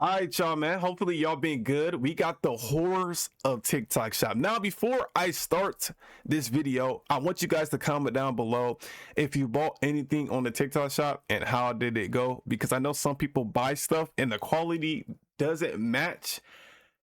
All right, y'all, man. Hopefully y'all been good. We got the horrors of TikTok shop. Now, before I start this video, I want you guys to comment down below if you bought anything on the TikTok shop and how did it go, because I know some people buy stuff and the quality doesn't match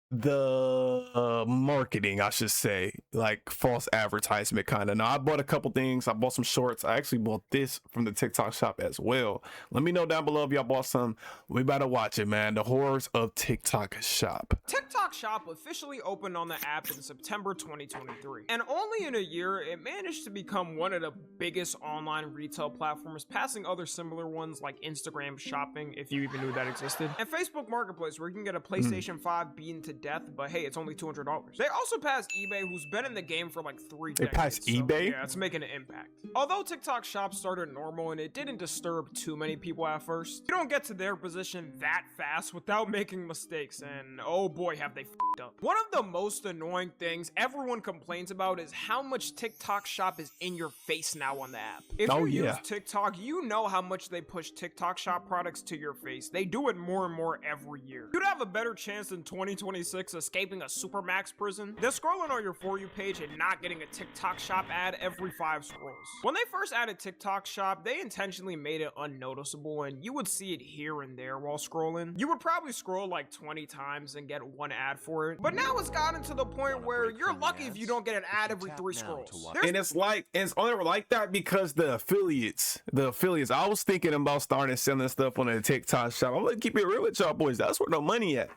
the marketing, I should say, like false advertisement kind of. Now, I bought a couple things. I bought some shorts. I actually bought this from the TikTok shop as well. Let me know down below if y'all bought some. We better watch it, man. The horrors of TikTok shop. TikTok shop officially opened on the app in September 2023, and only in a year it managed to become one of the biggest online retail platforms, passing other similar ones like Instagram shopping, if you even knew that existed, and Facebook Marketplace, where you can get a PlayStation 5 beaten to death, but hey, it's only $200. They also passed eBay, who's been in the game for like 3 decades. They passed eBay? Yeah, it's making an impact. Although TikTok shop started normal and it didn't disturb too many people at first, you don't get to their position that fast without making mistakes, and oh boy, have they f***ed up. One of the most annoying things everyone complains about is how much TikTok shop is in your face now on the app. If you use TikTok, you know how much they push TikTok shop products to your face. They do it more and more every year. You'd have a better chance in 2026 escaping a supermax prison than scrolling on your For You page and not getting a TikTok shop ad every 5 scrolls. When they first added TikTok shop, they intentionally made it unnoticeable and you would see it here and there while scrolling. You would probably scroll like 20 times and get one ad for it, but now it's gotten to the point where you're lucky if you don't get an ad every 3 scrolls. And it's only like that because the affiliates, I was thinking about starting selling stuff on the TikTok shop. I'm gonna keep it real with y'all boys. That's where the money at.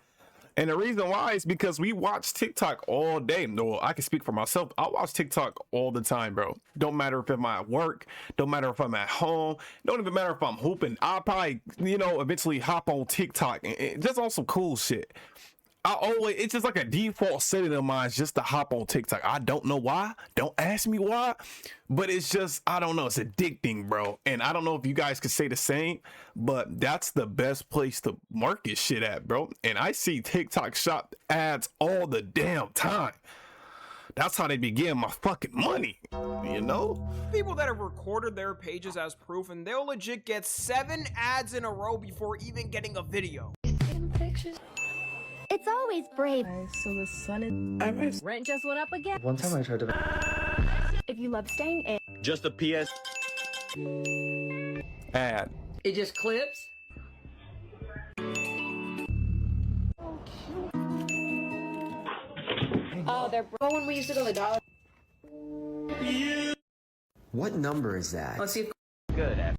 And the reason why is because we watch TikTok all day. No, I can speak for myself. I watch TikTok all the time, bro. Don't matter if I'm at work. Don't matter if I'm at home. Don't even matter if I'm hooping. I'll probably, eventually hop on TikTok and just on some cool shit. It's just like a default setting of mine just to hop on TikTok. I don't know why. Don't ask me why. But it's just, I don't know. It's addicting, bro. And I don't know if you guys could say the same, but that's the best place to market shit at, bro. And I see TikTok shop ads all the damn time. That's how they be getting my fucking money, People that have recorded their pages as proof, and they'll legit get 7 ads in a row before even getting a video. It's always brave. So the sun is... Rent just went up again. One time I tried to... If you love staying in... Just a PS... ad. It just clips? Oh, they're... When we used to go to the dollar... What number is that? Let's see if... Good.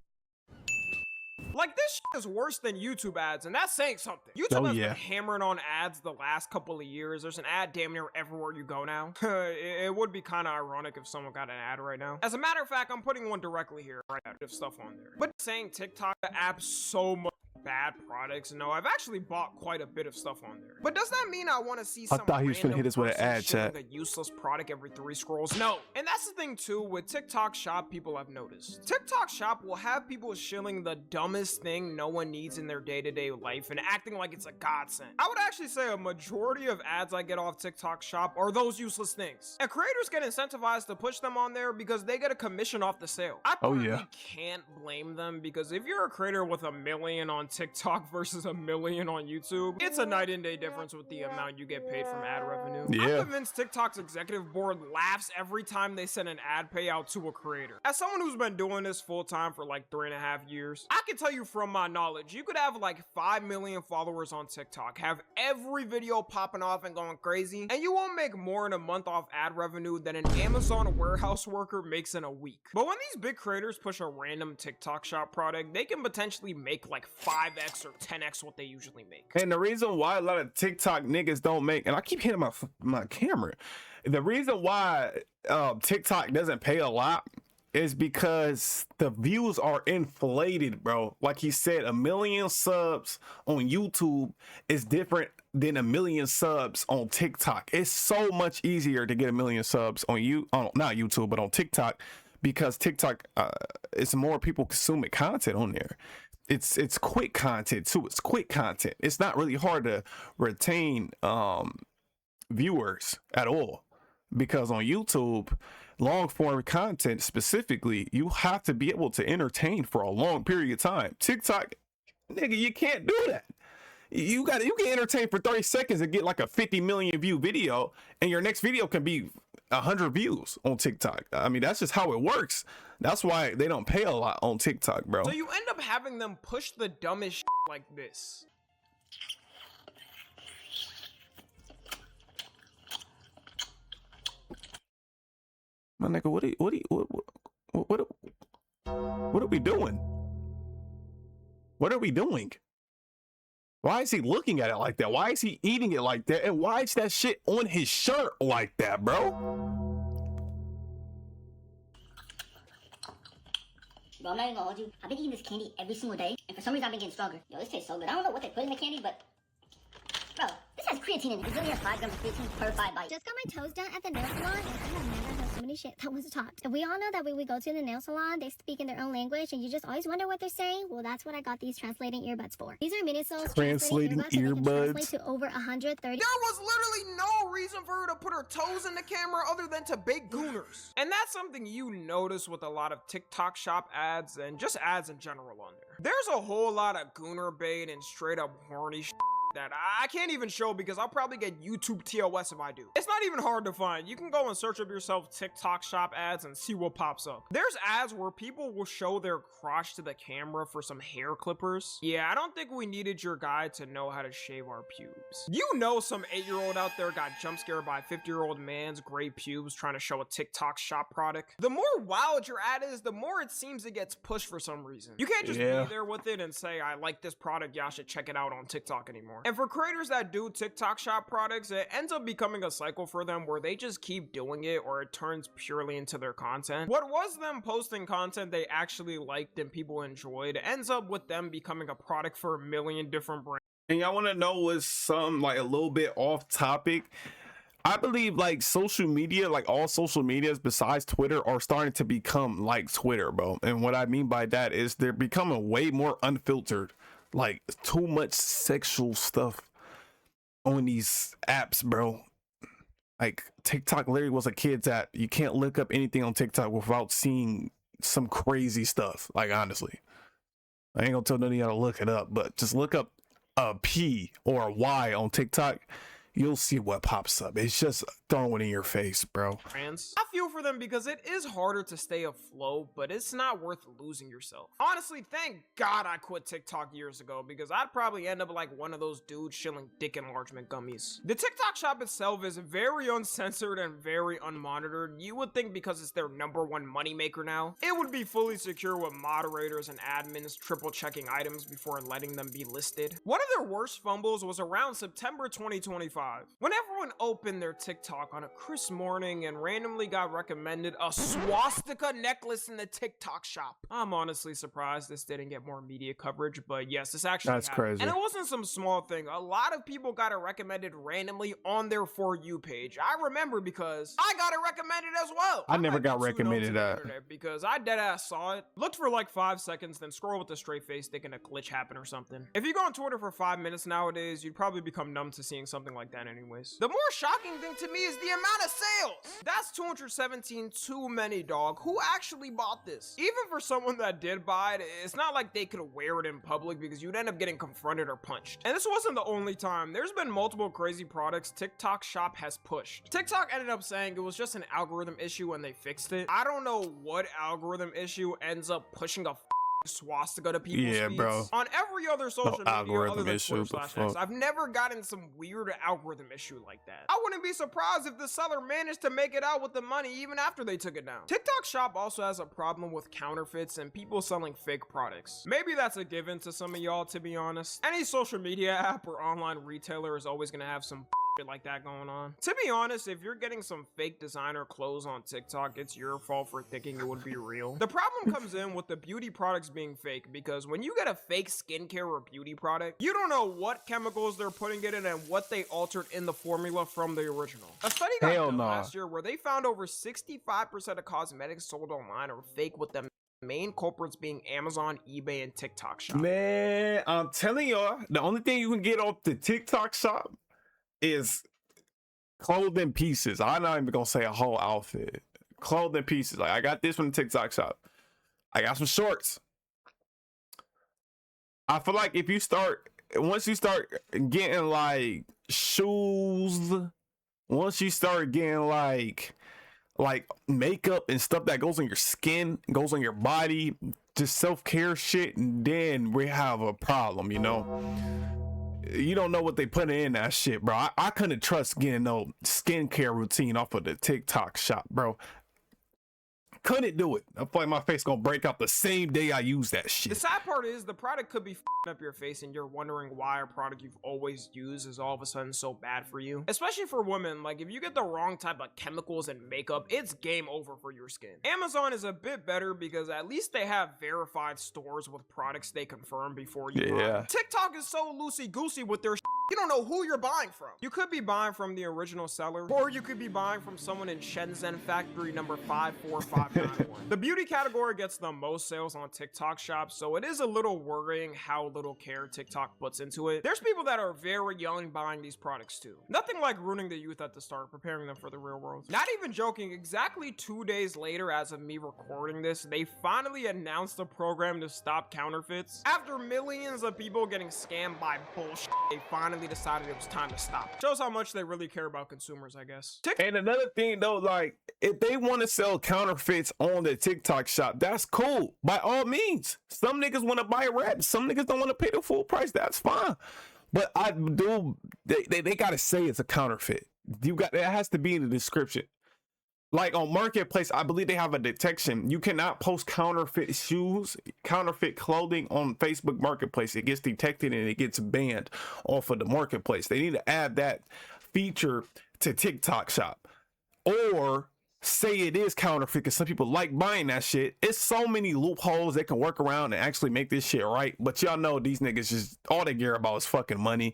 Like, this shit is worse than YouTube ads, and that's saying something. YouTube has been hammering on ads the last couple of years. There's an ad damn near everywhere you go now. It would be kind of ironic if someone got an ad right now. As a matter of fact, I'm putting one directly here, right? Of stuff on there. But saying TikTok, the app's so much bad products. No, I've actually bought quite a bit of stuff on there. But does that mean I want to see some thought he was gonna hit us with an ad chat? A useless product every 3 scrolls? No. And that's the thing too with TikTok shop, people have noticed. TikTok shop will have people shilling the dumbest thing no one needs in their day-to-day life and acting like it's a godsend. I would actually say a majority of ads I get off TikTok shop are those useless things. And creators get incentivized to push them on there because they get a commission off the sale. I probably can't blame them, because if you're a creator with 1 million on TikTok versus 1 million on YouTube, it's a night and day difference with the amount you get paid from ad revenue. I'm convinced TikTok's executive board laughs every time they send an ad payout to a creator. As someone who's been doing this full time for like 3.5 years, I can tell you from my knowledge, you could have like 5 million followers on TikTok, have every video popping off and going crazy, and you won't make more in a month off ad revenue than an Amazon warehouse worker makes in a week. But when these big creators push a random TikTok shop product, they can potentially make like 5x or 10x what they usually make. And the reason why a lot of TikTok niggas don't make, and I keep hitting my camera, the reason why TikTok doesn't pay a lot is because the views are inflated, bro. Like he said, 1 million subs on YouTube is different than 1 million subs on TikTok. It's so much easier to get 1 million subs on not YouTube, but on TikTok, because TikTok, it's more people consuming content on there. It's quick content too. It's quick content. It's not really hard to retain viewers at all, because on YouTube, long form content specifically, you have to be able to entertain for a long period of time. TikTok, nigga, you can't do that. You can entertain for 30 seconds and get like a 50 million view video, and your next video can be 100 views on TikTok. I mean, that's just how it works. That's why they don't pay a lot on TikTok, bro. So you end up having them push the dumbest shit like this. My nigga, what are we doing? What are we doing? Why is he looking at it like that? Why is he eating it like that? And why is that shit on his shirt like that, bro? Bro, I'm not even gonna hold you. I've been eating this candy every single day, and for some reason I've been getting stronger. Yo, this tastes so good. I don't know what they put in the candy, but bro, this has creatine in it. It really has 5 grams of creatine per 5 bites. Just got my toes done at the nail salon, and I have never heard so many shit that was taught. And we all know that when we go to the nail salon, they speak in their own language, and you just always wonder what they're saying. Well, that's what I got these translating earbuds for. These are minisoles Translating earbuds, so they can earbuds. translate to over 130. There was literally no reason for her to put her toes in the camera other than to bake gooners. And that's something you notice with a lot of TikTok shop ads and just ads in general on there. There's a whole lot of gooner bait and straight up horny shit that I can't even show because I'll probably get YouTube TOS if I do. It's not even hard to find. You can go and search up yourself TikTok shop ads and see what pops up. There's ads where people will show their crotch to the camera for some hair clippers. Yeah, I don't think we needed your guide to know how to shave our pubes. You know some 8-year-old out there got jump scared by a 50-year-old man's gray pubes trying to show a TikTok shop product. The more wild your ad is, the more it seems it gets pushed for some reason. You can't just be there with it and say, I like this product, y'all should check it out on TikTok anymore. And for creators that do TikTok shop products, it ends up becoming a cycle for them where they just keep doing it or it turns purely into their content. What was them posting content they actually liked and people enjoyed ends up with them becoming a product for a million different brands. And y'all want to know what's some like a little bit off topic? I believe like social media, like all social medias besides Twitter, are starting to become like Twitter, bro. And what I mean by that is they're becoming way more unfiltered. Like too much sexual stuff on these apps, bro. Like TikTok literally was a kid's app. You can't look up anything on TikTok without seeing some crazy stuff. Like honestly, I ain't gonna tell none of y'all to look it up, but just look up a P or a Y on TikTok. You'll see what pops up. It's just throwing in your face, bro. I feel for them because it is harder to stay afloat, but it's not worth losing yourself. Honestly, thank God I quit TikTok years ago because I'd probably end up like one of those dudes shilling dick enlargement gummies. The TikTok shop itself is very uncensored and very unmonitored. You would think because it's their #1 moneymaker now, it would be fully secure with moderators and admins triple checking items before letting them be listed. One of their worst fumbles was around September 2025. When everyone opened their TikTok on a crisp morning and randomly got recommended a swastika necklace in the TikTok shop. I'm honestly surprised this didn't get more media coverage, but yes, this actually happened. Crazy. And it wasn't some small thing. A lot of people got it recommended randomly on their For You page. I remember because I got it recommended as well. I never got recommended that. Because I deadass saw it, looked for like 5 seconds, then scroll with a straight face thinking a glitch happened or something. If you go on Twitter for 5 minutes nowadays, you'd probably become numb to seeing something like that anyways. The more shocking thing to me is the amount of sales. That's 217 too many, dog. Who actually bought this? Even for someone that did buy it, it's not like they could wear it in public because you'd end up getting confronted or punched. And this wasn't the only time. There's been multiple crazy products TikTok shop has pushed. TikTok ended up saying it was just an algorithm issue and they fixed it. I don't know what algorithm issue ends up pushing a swastika to people's feeds. Bro. On every other social media other than Twitter/X, I've never gotten some weird algorithm issue like that. I wouldn't be surprised if the seller managed to make it out with the money even after they took it down. TikTok shop also has a problem with counterfeits and people selling fake products. Maybe that's a given to some of y'all, to be honest. Any social media app or online retailer is always gonna have some like that going on. To be honest, if you're getting some fake designer clothes on TikTok, it's your fault for thinking it would be real. The problem comes in with the beauty products being fake because when you get a fake skincare or beauty product, you don't know what chemicals they're putting it in and what they altered in the formula from the original. A study got done last year where they found over 65% of cosmetics sold online are fake, with the main culprits being Amazon, eBay, and TikTok shop. Man, I'm telling y'all, the only thing you can get off the TikTok shop is clothing pieces. I'm not even gonna say a whole outfit. Clothing pieces. Like I got this from the TikTok shop. I got some shorts. I feel like if you start once you start getting like shoes, once you start getting like makeup and stuff that goes on your skin, goes on your body, just self-care shit, and then we have a problem, you know. You don't know what they put in that shit, bro. I couldn't trust getting no skincare routine off of the TikTok shop, bro. Couldn't do it. I feel like my face gonna break out the same day I use that shit. The sad part is the product could be f***ing up your face and you're wondering why a product you've always used is all of a sudden so bad for you. Especially for women, like if you get the wrong type of chemicals and makeup, it's game over for your skin. Amazon is a bit better because at least they have verified stores with products they confirm before you buy. TikTok is so loosey-goosey with their you don't know who you're buying from. You could be buying from the original seller, or you could be buying from someone in Shenzhen factory number 54591. The beauty category gets the most sales on TikTok Shop, so it is a little worrying how little care TikTok puts into it. There's people that are very young buying these products too. Nothing like ruining the youth at the start, preparing them for the real world. Not even joking, exactly 2 days later as of me recording this, they finally announced a program to stop counterfeits. After millions of people getting scammed by bullshit, they finally decided it was time to stop. Shows how much they really care about consumers, I guess. And another thing though, like if they want to sell counterfeits on the TikTok shop, that's cool. By all means. Some niggas want to buy rap. Some niggas don't want to pay the full price. That's fine. But I do. They gotta say it's a counterfeit. That has to be in the description. Like on Marketplace, I believe they have a detection. You cannot post counterfeit shoes, counterfeit clothing on Facebook Marketplace. It gets detected and it gets banned off of the Marketplace. They need to add that feature to TikTok Shop. Or say it is counterfeit because some people like buying that shit. It's so many loopholes they can work around and actually make this shit right. But y'all know these niggas just all they care about is fucking money.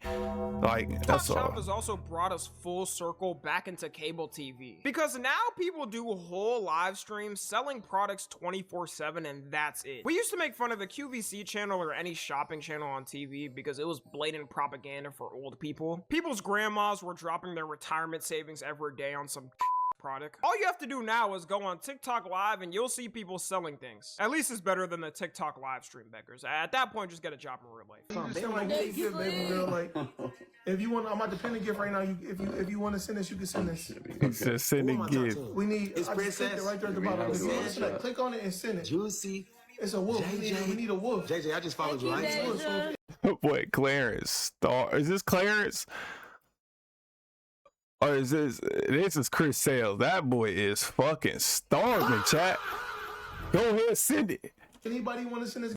Like that's all. TikTok Shop has also brought us full circle back into cable TV because now people do whole live streams selling products 24/7 and that's it. We used to make fun of the QVC channel or any shopping channel on TV because it was blatant propaganda for old people. People's grandmas were dropping their retirement savings every day on some product. All you have to do now is go on TikTok Live and you'll see people selling things. At least it's better than the TikTok live stream beggars. At that point, just get a job in real life. Baby girl, like, if you want, I'm about to pin a gift right now. If you want to send this, you can send this. Just send a gift. We need. It's I just clicked it right there at the bottom. Click on it and send it. Juicy. It's a wolf. We need a wolf. JJ, I just followed you. Right? Boy, Clarence Star. Is this Clarence? Or is this is Chris Sales? That boy is fucking starving, chat. Go ahead, send it. Anybody want to send this?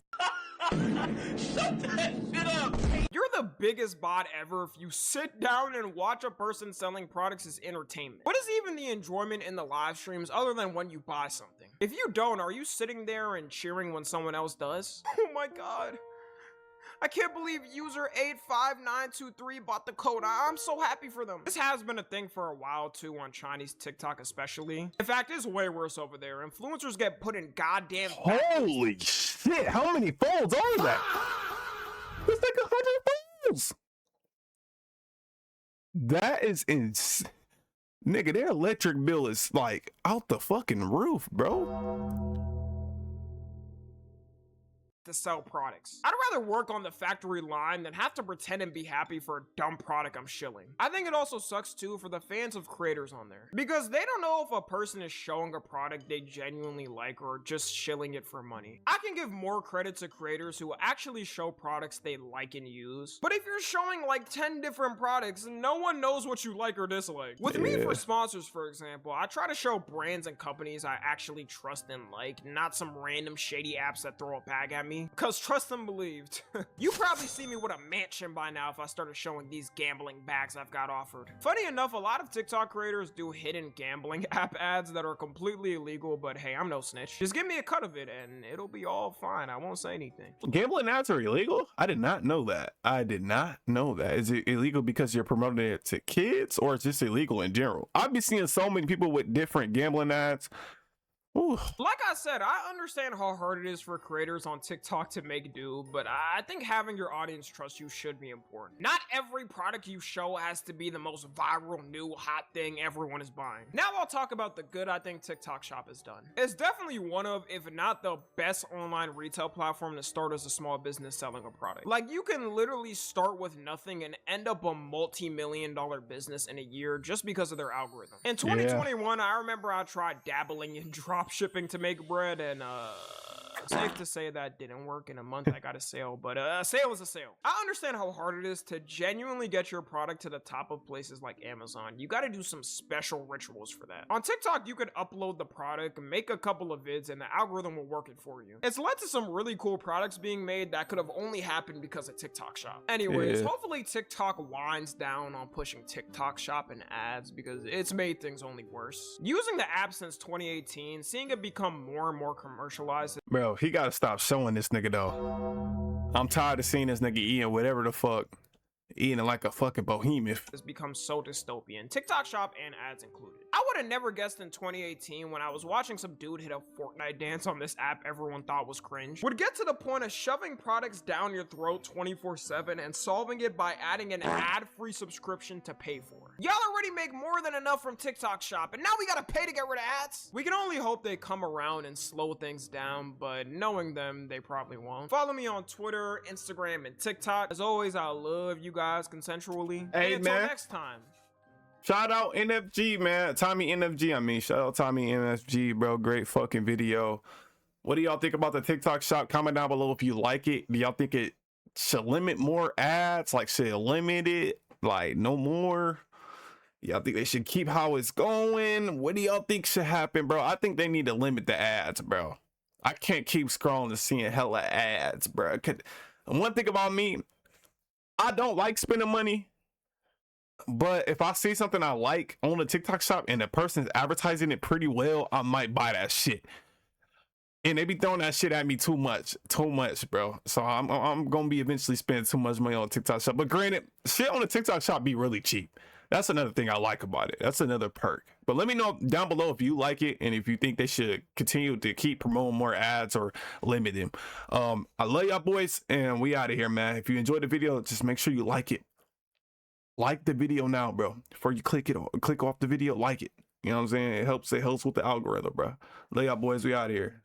Shut that shit up! You're the biggest bot ever if you sit down and watch a person selling products as entertainment. What is even the enjoyment in the live streams other than when you buy something? If you don't, are you sitting there and cheering when someone else does? Oh my god. I can't believe user 85923 bought the code. I'm so happy for them. This has been a thing for a while too on Chinese TikTok especially. In fact, it's way worse over there. Influencers get put in goddamn... Holy shit, how many folds are that? It's like 100 folds. That is insane. Nigga, their electric bill is like out the fucking roof, bro. To sell products. I'd rather work on the factory line than have to pretend and be happy for a dumb product I'm shilling. I think it also sucks too for the fans of creators on there because they don't know if a person is showing a product they genuinely like or just shilling it for money. I can give more credit to creators who actually show products they like and use, but if you're showing like 10 different products, no one knows what you like or dislike. With me for sponsors, for example, I try to show brands and companies I actually trust and like, not some random shady apps that throw a bag at me. Cause trust and believed. You probably see me with a mansion by now if I started showing these gambling bags I've got offered. Funny enough, a lot of TikTok creators do hidden gambling app ads that are completely illegal, but hey, I'm no snitch. Just give me a cut of it and it'll be all fine. I won't say anything. Gambling ads are illegal? I did not know that. I did not know that. Is it illegal because you're promoting it to kids or is this illegal in general? I've been seeing so many people with different gambling ads. Ooh. Like I said, I understand how hard it is for creators on TikTok to make do, but I think having your audience trust you should be important. Not every product you show has to be the most viral, new, hot thing everyone is buying. Now I'll talk about the good I think TikTok Shop has done. It's definitely one of, if not the best online retail platform to start as a small business selling a product. Like, you can literally start with nothing and end up a multi-million-dollar business in a year just because of their algorithm. In 2021, I remember I tried dabbling in drop shipping to make bread, and safe to say that didn't work. In a month I got a sale, but a sale is a sale. I understand how hard it is to genuinely get your product to the top of places like Amazon. You got to do some special rituals for that. On TikTok, you could upload the product, make a couple of vids, and the algorithm will work it for you. It's led to some really cool products being made that could have only happened because of TikTok Shop. Anyways, hopefully TikTok winds down on pushing TikTok Shop and ads, because it's made things only worse. Using the app since 2018, seeing it become more and more commercialized, Bro, he gotta stop showing this nigga though. I'm tired of seeing this nigga eating whatever the fuck, eating like a fucking behemoth. has become so dystopian, TikTok Shop and ads included. I would have never guessed in 2018, when I was watching some dude hit a Fortnite dance on this app everyone thought was cringe, would get to the point of shoving products down your throat 24/7 and solving it by adding an ad-free subscription to pay for. Y'all already make more than enough from TikTok Shop, and now we gotta pay to get rid of ads? We can only hope they come around and slow things down, but knowing them, they probably won't. Follow me on Twitter, Instagram, and TikTok. As always, I love you guys consensually. Hey, and until man. next time. Shout out NFG, man. Tommy NFG, I mean. Shout out Tommy NFG, bro. Great fucking video. What do y'all think about the TikTok Shop? Comment down below if you like it. Do y'all think it should limit more ads? Like, should it limit it? Like, no more? Y'all think they should keep how it's going? What do y'all think should happen, bro? I think they need to limit the ads, bro. I can't keep scrolling and seeing hella ads, bro. One thing about me, I don't like spending money. But if I see something I like on the TikTok Shop and the person's advertising it pretty well, I might buy that shit. And they be throwing that shit at me too much, bro. So I'm gonna be eventually spending too much money on TikTok Shop. But granted, shit on the TikTok Shop be really cheap. That's another thing I like about it. That's another perk. But let me know down below if you like it and if you think they should continue to keep promoting more ads or limit them. I love y'all boys, and we out of here, man. If you enjoyed the video, just make sure you like it. Like the video now, bro. Before you click off the video, like it. You know what I'm saying? It helps with the algorithm, bro. Lay y'all boys, we out here.